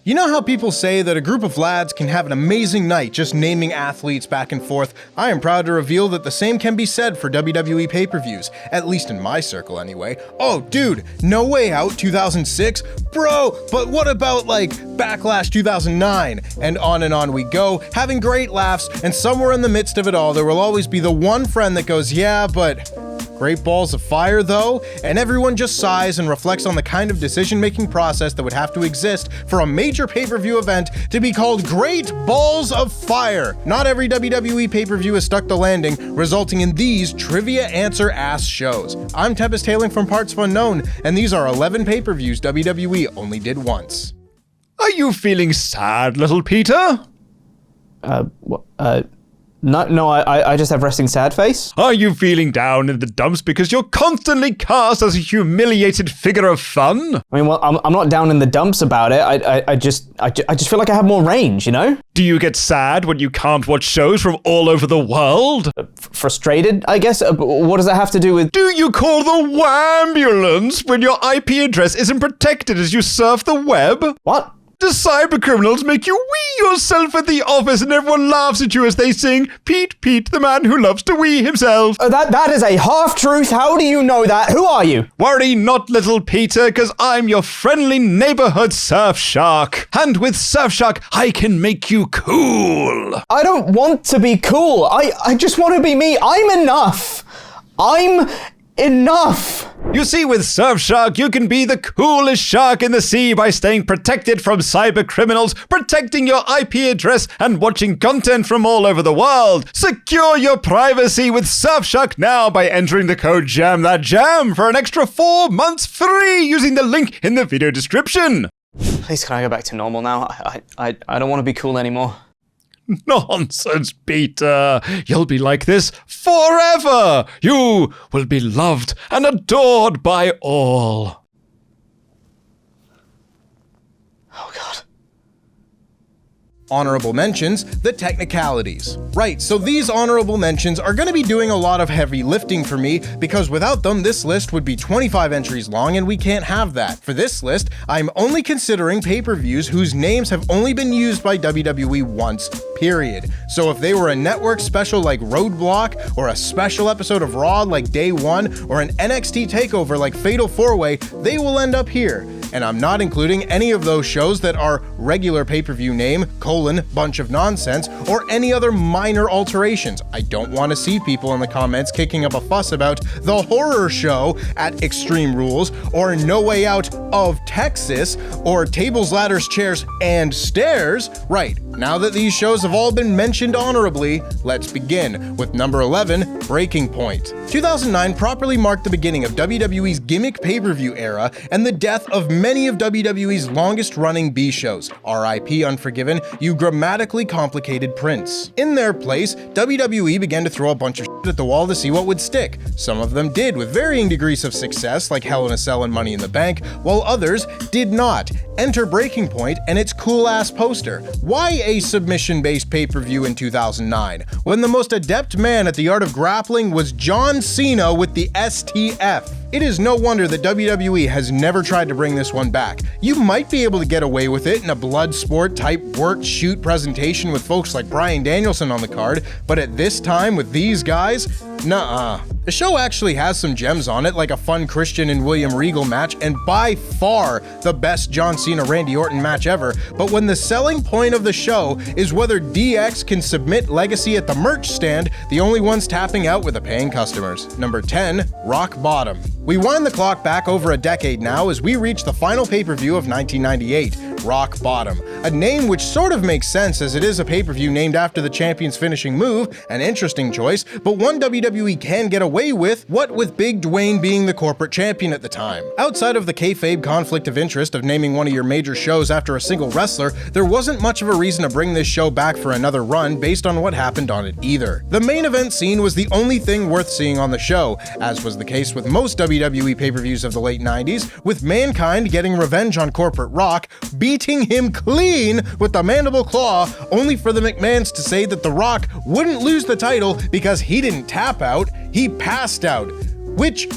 You know how people say that a group of lads can have an amazing night just naming athletes back and forth? I am proud to reveal that the same can be said for WWE pay-per-views, at least in my circle anyway. Oh dude, No Way Out 2006? Bro, but what about like Backlash 2009? And on we go, having great laughs, and somewhere in the midst of it all there will always be the one friend that goes, yeah, but great balls of fire though? And everyone just sighs and reflects on the kind of decision-making process that would have to exist for a major pay-per-view event to be called Great Balls of Fire. Not every WWE pay-per-view has stuck the landing, resulting in these trivia answer ass shows. I'm Tempest Hailing from partsFUNknown, and these are 11 pay-per-views WWE only did once. Are you feeling sad, little Peter? No, I just have resting sad face. Are you feeling down in the dumps because you're constantly cast as a humiliated figure of fun? I mean, well, I'm not down in the dumps about it. I just feel like I have more range, you know? Do you get sad when you can't watch shows from all over the world? Frustrated, I guess? What does that have to do with... Do you call the WAMbulance when your IP address isn't protected as you surf the web? What? Do cyber criminals make you wee yourself at the office and everyone laughs at you as they sing, Pete, Pete, the man who loves to wee himself? That is a half-truth. How do you know that? Who are you? Worry not, little Peter, because I'm your friendly neighborhood Surfshark. And with Surfshark, I can make you cool. I don't want to be cool. I just want to be me. I'm enough. I'm enough. You see, with Surfshark, you can be the coolest shark in the sea by staying protected from cyber criminals, protecting your IP address, and watching content from all over the world. Secure your privacy with Surfshark now by entering the code JAMThatJam for an extra 4 months free using the link in the video description. Please, can I go back to normal now? I don't want to be cool anymore. Nonsense, Peter. You'll be like this forever. You will be loved and adored by all. Oh, God. Honorable mentions, the technicalities. Right, so these honorable mentions are going to be doing a lot of heavy lifting for me because without them, this list would be 25 entries long and we can't have that. For this list, I'm only considering pay-per-views whose names have only been used by WWE once, period. So if they were a network special like Roadblock, or a special episode of Raw like Day One, or an NXT takeover like Fatal 4-Way, they will end up here. And I'm not including any of those shows that are regular pay-per-view name, bunch of nonsense, or any other minor alterations. I don't want to see people in the comments kicking up a fuss about the horror show at Extreme Rules, or No Way Out of Texas, or Tables, Ladders, Chairs, and Stairs. Right, now that these shows have all been mentioned honorably, let's begin with number 11, Breaking Point. 2009 properly marked the beginning of WWE's gimmick pay-per-view era and the death of many of WWE's longest-running B shows. R.I.P. Unforgiven, you grammatically complicated prince. In their place, WWE began to throw a bunch of shit at the wall to see what would stick. Some of them did with varying degrees of success, like Hell in a Cell and Money in the Bank, while others did not. Enter Breaking Point and its cool-ass poster. Why a submission-based pay-per-view in 2009, when the most adept man at the art of grappling was John Cena with the STF? It is no wonder that WWE has never tried to bring this one back. You might be able to get away with it in a blood sport type work shoot presentation with folks like Bryan Danielson on the card, but at this time with these guys, nuh-uh. The show actually has some gems on it, like a fun Christian and William Regal match, and by far the best John Cena-Randy Orton match ever, but when the selling point of the show is whether DX can submit Legacy at the merch stand, the only ones tapping out were the paying customers. Number 10, Rock Bottom. We wind the clock back over a decade now as we reach the final pay-per-view of 1998, Rock Bottom. A name which sort of makes sense as it is a pay-per-view named after the champion's finishing move, an interesting choice, but one WWE can get away with, what with Big Dwayne being the corporate champion at the time. Outside of the kayfabe conflict of interest of naming one of your major shows after a single wrestler, there wasn't much of a reason to bring this show back for another run based on what happened on it either. The main event scene was the only thing worth seeing on the show, as was the case with most WWE pay-per-views of the late 90s, with Mankind getting revenge on Corporate Rock, beating him clean with the mandible claw, only for the McMahons to say that The Rock wouldn't lose the title because he didn't tap out, he passed out. Which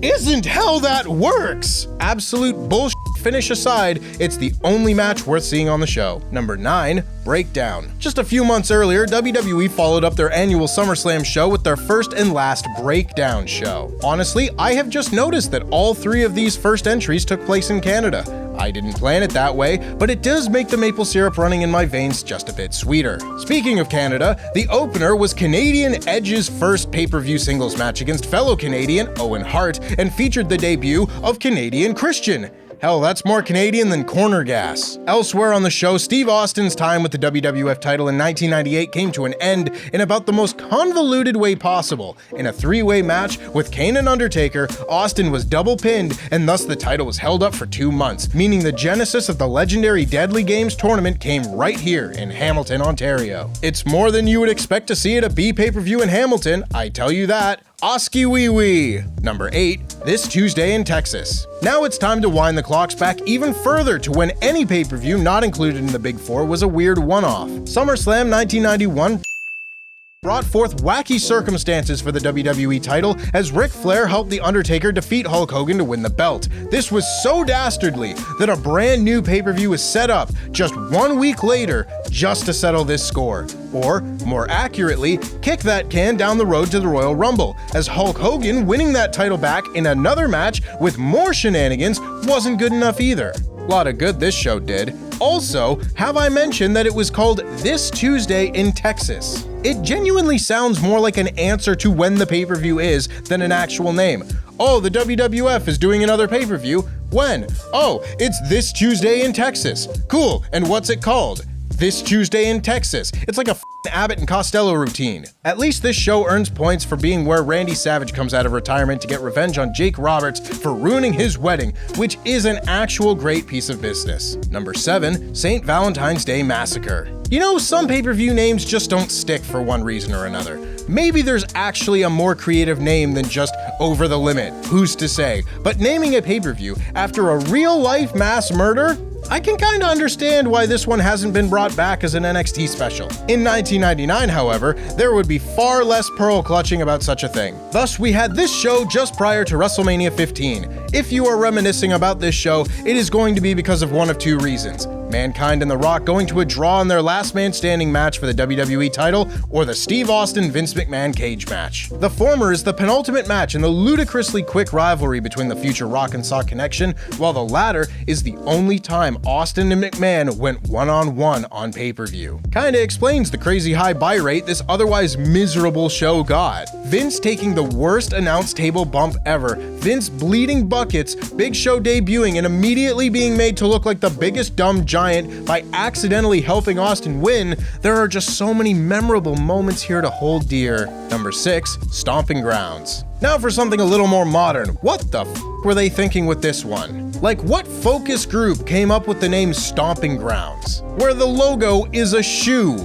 isn't how that works. Absolute bullshit finish aside, it's the only match worth seeing on the show. Number 9, Breakdown. Just a few months earlier, WWE followed up their annual SummerSlam show with their first and last Breakdown show. Honestly, I have just noticed that all 3 of these first entries took place in Canada. I didn't plan it that way, but it does make the maple syrup running in my veins just a bit sweeter. Speaking of Canada, the opener was Canadian Edge's first pay-per-view singles match against fellow Canadian Owen Hart and featured the debut of Canadian Christian. Hell, that's more Canadian than corner gas. Elsewhere on the show, Steve Austin's time with the WWF title in 1998 came to an end in about the most convoluted way possible. In a 3-way match with Kane and Undertaker, Austin was double pinned, and thus the title was held up for 2 months, meaning the genesis of the legendary Deadly Games tournament came right here in Hamilton, Ontario. It's more than you would expect to see at a B pay-per-view in Hamilton, I tell you that. Oski Wee Wee. Number 8, this Tuesday in Texas. Now it's time to wind the clocks back even further to when any pay-per-view not included in the Big Four was a weird one-off. SummerSlam 1991 brought forth wacky circumstances for the WWE title as Ric Flair helped The Undertaker defeat Hulk Hogan to win the belt. This was so dastardly that a brand new pay-per-view was set up just 1 week later just to settle this score. Or, more accurately, kick that can down the road to the Royal Rumble, as Hulk Hogan winning that title back in another match with more shenanigans wasn't good enough either. A lot of good this show did. Also, have I mentioned that it was called This Tuesday in Texas? It genuinely sounds more like an answer to when the pay-per-view is than an actual name. Oh, the WWF is doing another pay-per-view? When? Oh, it's This Tuesday in Texas. Cool, and what's it called? This Tuesday in Texas. It's like a Abbott and Costello routine. At least this show earns points for being where Randy Savage comes out of retirement to get revenge on Jake Roberts for ruining his wedding, which is an actual great piece of business. Number 7, St. Valentine's Day Massacre. You know, some pay-per-view names just don't stick for one reason or another. Maybe there's actually a more creative name than just Over the Limit, who's to say? But naming a pay-per-view after a real-life mass murder? I can kinda understand why this one hasn't been brought back as an NXT special. In 1999, however, there would be far less pearl clutching about such a thing. Thus, we had this show just prior to WrestleMania 15. If you are reminiscing about this show, it is going to be because of one of 2 reasons. Mankind and The Rock going to a draw in their last man standing match for the WWE title, or the Steve Austin-Vince McMahon cage match. The former is the penultimate match in the ludicrously quick rivalry between the future Rock and Sock connection, while the latter is the only time Austin and McMahon went one-on-one on pay-per-view. Kinda explains the crazy high buy rate this otherwise miserable show got. Vince taking the worst announced table bump ever, Vince bleeding buckets, Big Show debuting and immediately being made to look like the biggest dumb giant by accidentally helping Austin win. There are just so many memorable moments here to hold dear. Number 6, Stomping Grounds. Now for something a little more modern. What the were they thinking with this one? Like, what focus group came up with the name Stomping Grounds, where the logo is a shoe?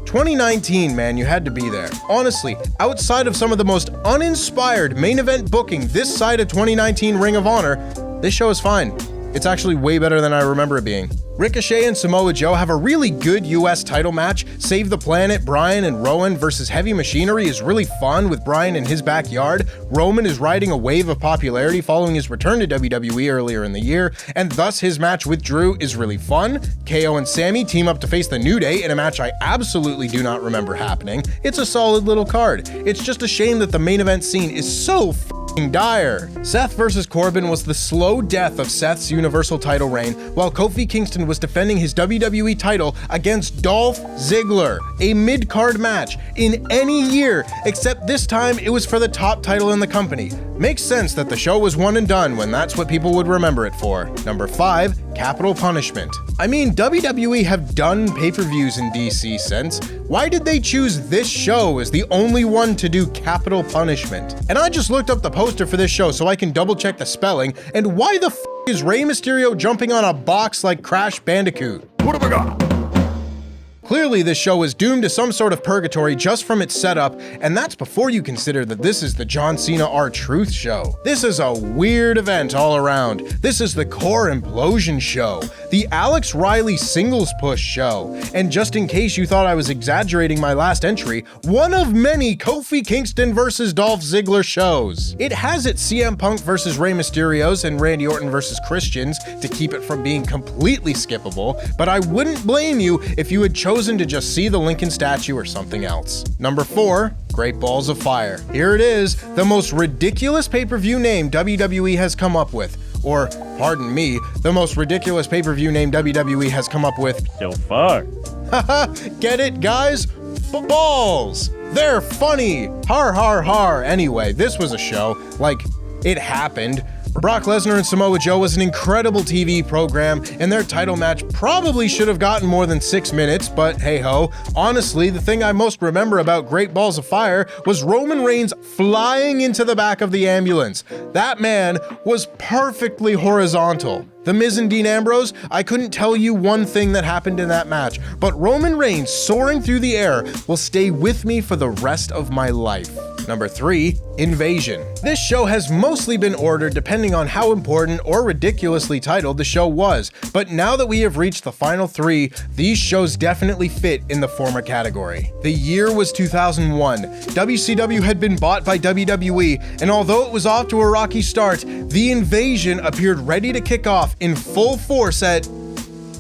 2019, man, you had to be there. Honestly, outside of some of the most uninspired main event booking this side of 2019 Ring of Honor, this show is fine. It's actually way better than I remember it being. Ricochet and Samoa Joe have a really good US title match. Save the Planet, Bryan and Rowan versus Heavy Machinery is really fun with Bryan in his backyard. Roman is riding a wave of popularity following his return to WWE earlier in the year, and thus his match with Drew is really fun. KO and Sammy team up to face the New Day in a match I absolutely do not remember happening. It's a solid little card. It's just a shame that the main event scene is so dire. Seth versus Corbin was the slow death of Seth's Universal title reign, while Kofi Kingston was defending his WWE title against Dolph Ziggler, a mid-card match in any year, except this time it was for the top title in the company. Makes sense that the show was one and done when that's what people would remember it for. Number 5, Capital Punishment. I mean, WWE have done pay-per-views in DC since. Why did they choose this show as the only one to do Capital Punishment? And I just looked up the poster for this show so I can double check the spelling, and why the is Rey Mysterio jumping on a box like Crash Bandicoot? What have I got? Clearly, this show is doomed to some sort of purgatory just from its setup, and that's before you consider that this is the John Cena R-Truth show. This is a weird event all around. This is the Core Implosion show, the Alex Riley Singles Push show, and just in case you thought I was exaggerating my last entry, one of many Kofi Kingston vs. Dolph Ziggler shows. It has its CM Punk vs. Rey Mysterios and Randy Orton vs. Christians to keep it from being completely skippable, but I wouldn't blame you if you had chosen to just see the Lincoln statue or something else. Number 4, Great Balls of Fire. Here it is, the most ridiculous pay-per-view name WWE has come up with. Or, pardon me, the most ridiculous pay-per-view name WWE has come up with So far. Haha, get it, guys? Balls! They're funny! Har har har! Anyway, this was a show. Like, it happened. Brock Lesnar and Samoa Joe was an incredible TV program, and their title match probably should have gotten more than 6 minutes, but hey-ho. Honestly, the thing I most remember about Great Balls of Fire was Roman Reigns flying into the back of the ambulance. That man was perfectly horizontal. The Miz and Dean Ambrose, I couldn't tell you one thing that happened in that match, but Roman Reigns soaring through the air will stay with me for the rest of my life. Number 3, Invasion. This show has mostly been ordered depending on how important or ridiculously titled the show was, but now that we have reached the final 3, these shows definitely fit in the former category. The year was 2001. WCW had been bought by WWE, and although it was off to a rocky start, The Invasion appeared ready to kick off in full force at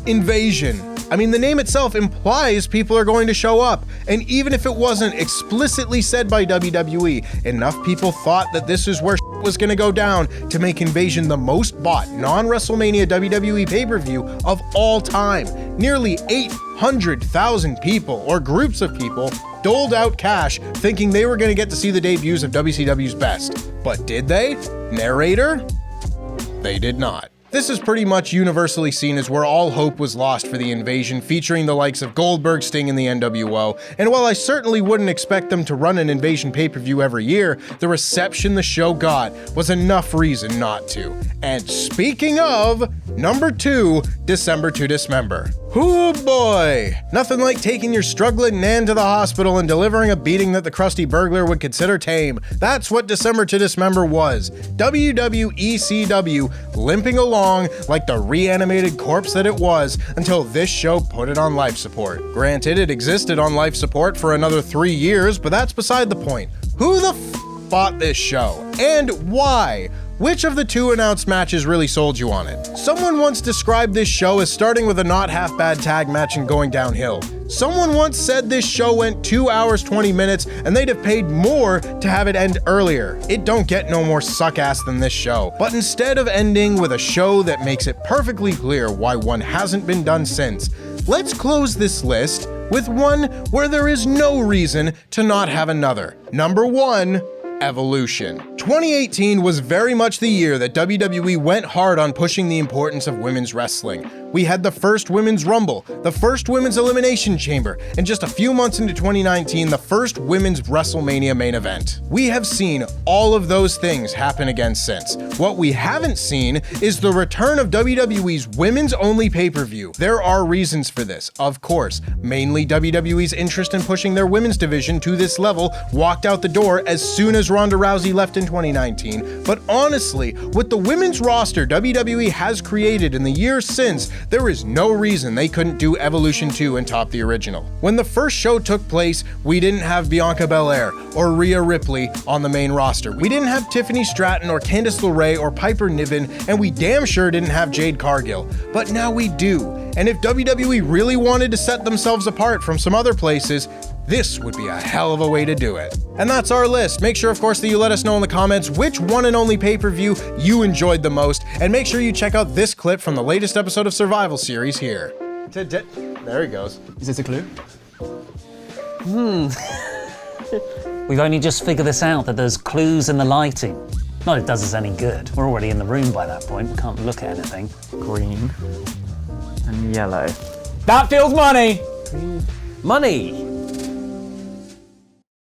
Invasion. I mean, the name itself implies people are going to show up, and even if it wasn't explicitly said by WWE, enough people thought that this is where was gonna go down to make Invasion the most bought non-WrestleMania WWE pay-per-view of all time. Nearly 800,000 people, or groups of people, doled out cash thinking they were gonna get to see the debuts of WCW's best. But did they? Narrator? They did not. This is pretty much universally seen as where all hope was lost for the Invasion, featuring the likes of Goldberg, Sting, and the NWO. And while I certainly wouldn't expect them to run an Invasion pay-per-view every year, the reception the show got was enough reason not to. And speaking of, number 2, December to Dismember. Hoo boy! Nothing like taking your struggling Nan to the hospital and delivering a beating that the crusty burglar would consider tame. That's what December to Dismember was. WWECW limping along like the reanimated corpse that it was until this show put it on life support. Granted, it existed on life support for another 3 years, but that's beside the point. Who the bought this show? And why? Which of the 2 announced matches really sold you on it? Someone once described this show as starting with a not half bad tag match and going downhill. Someone once said this show went 2 hours 20 minutes and they'd have paid more to have it end earlier. It don't get no more suck-ass than this show. But instead of ending with a show that makes it perfectly clear why one hasn't been done since, let's close this list with one where there is no reason to not have another. Number 1, Evolution. 2018 was very much the year that WWE went hard on pushing the importance of women's wrestling. We had the first Women's Rumble, the first Women's Elimination Chamber, and just a few months into 2019, the first Women's WrestleMania main event. We have seen all of those things happen again since. What we haven't seen is the return of WWE's women's only pay-per-view. There are reasons for this, of course. Mainly WWE's interest in pushing their women's division to this level walked out the door as soon as Ronda Rousey left in 2019. But honestly, with the women's roster WWE has created in the years since, there is no reason they couldn't do Evolution 2 and top the original. When the first show took place, we didn't have Bianca Belair or Rhea Ripley on the main roster. We didn't have Tiffany Stratton or Candice LeRae or Piper Niven, and we damn sure didn't have Jade Cargill. But now we do. And if WWE really wanted to set themselves apart from some other places, this would be a hell of a way to do it. And that's our list. Make sure, of course, that you let us know in the comments which one and only pay-per-view you enjoyed the most, and make sure you check out this clip from the latest episode of Survival Series here. There he goes. Is this a clue? We've only just figured this out, that there's clues in the lighting. Not it does us any good. We're already in the room by that point. We can't look at anything. Green and yellow. That feels money! Money!